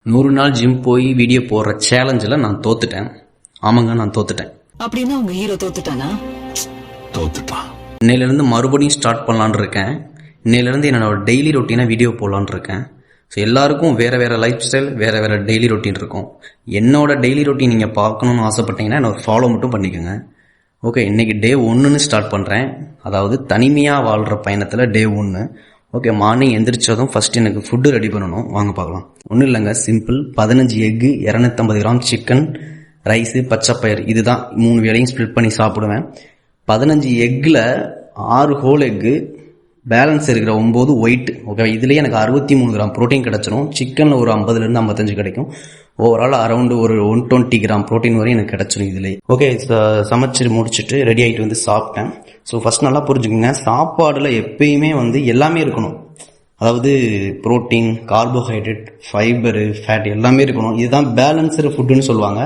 100 நாள் ஜிம் போய் வீடியோ போடுற சேலஞ்சில் நான் தோத்துட்டேன். ஆமாங்க, நான் தோத்துட்டேன். அப்படின்னா உங்க ஹீரோ தோத்துட்டானா? தோத்துட்டான். இன்னையிலேருந்து மறுபடியும் ஸ்டார்ட் பண்ணலான்னு இருக்கேன். இன்னையிலேருந்து என்னோட டெய்லி ரொட்டீனாக வீடியோ போடலான்னு இருக்கேன். ஸோ எல்லாருக்கும் வேறு லைஃப் ஸ்டைல், வேறு டெய்லி ரொட்டீன் இருக்கும். என்னோட டெய்லி ரொட்டீன் நீங்கள் பார்க்கணுன்னு ஆசைப்பட்டீங்கன்னா என்ன ஒரு ஃபாலோ மட்டும் பண்ணிக்கோங்க. ஓகே, இன்றைக்கி டே 1ன்னு ஸ்டார்ட் பண்ணுறேன். அதாவது தனிமையாக வாழ்கிற பயணத்தில் டே 1. ஓகே, மார்னிங் எந்திரிச்சதும் ஃபஸ்ட் எனக்கு ஃபுட்டு ரெடி பண்ணணும். வாங்க பார்க்கலாம். ஒன்றும் இல்லைங்க, simple. 15 egg, 250 gram chicken, rice, பச்சைப்பயிறு, இதுதான் 3 வேளையும் ஸ்ப்ளிட் பண்ணி சாப்பிடுவேன். 15 எக்கில் 6 ஹோல் எக்கு, பேலன்ஸ் இருக்கிற 9 ஒயிட். ஓகே, இதுலேயே எனக்கு 63 கிராம் ப்ரோட்டீன் கிடச்சிரும். சிக்கனில் ஒரு 50லேருந்து 55 கிடைக்கும். ஓவரால் அரௌண்டு ஒரு 120 கிராம் ப்ரோட்டீன் வரையும் எனக்கு கிடச்சிரும் இதுலேயே. ஓகே, சமைச்சு முடிச்சுட்டு ரெடி ஆகிட்டு வந்து சாப்பிட்டேன். ஸோ ஃபஸ்ட் நல்லா புரிஞ்சுக்கோங்க, சாப்பாடில் எப்பயுமே எல்லாமே இருக்கணும். அதாவது ப்ரோட்டீன், கார்போஹைட்ரேட், ஃபைபரு, ஃபேட் எல்லாமே இருக்கணும். இதுதான் பேலன்ஸ்டு ஃபுட்டுன்னு சொல்லுவாங்க.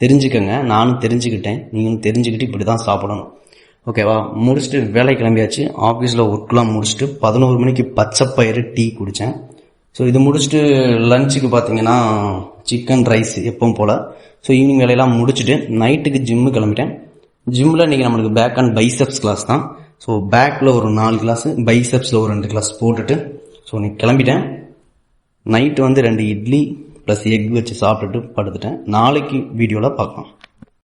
தெரிஞ்சுக்கோங்க, நானும் தெரிஞ்சுக்கிட்டேன், நீங்களும் தெரிஞ்சுக்கிட்டு இப்படி தான் சாப்பிடணும். ஓகேவா? முடிச்சுட்டு வேலை கிளம்பியாச்சு. ஆஃபீஸில் ஒர்க்லாம் முடிச்சுட்டு 11 மணிக்கு பச்சைப்பயிறு டீ குடித்தேன். ஸோ இது முடிச்சுட்டு லஞ்சுக்கு பார்த்தீங்கன்னா சிக்கன், ரைஸ் எப்பவும் போல். ஸோ ஈவினிங் வேலையெல்லாம் முடிச்சுட்டு நைட்டுக்கு ஜிம்மு கிளம்பிட்டேன். ஜிம்மில் இன்றைக்கி நம்மளுக்கு பேக் அண்ட் பைசெப்ஸ் கிளாஸ் தான். ஸோ பேக்கில் ஒரு 4 கிளாஸு, பைசெப்ஸில் ஒரு 2 கிளாஸ் போட்டுட்டு ஸோ இன்னைக்கு கிளம்பிட்டேன். நைட்டு 2 இட்லி ப்ளஸ் எக் வச்சு சாப்பிட்டுட்டு படுத்துட்டேன். நாளைக்கு வீடியோவில் பார்க்கலாம்.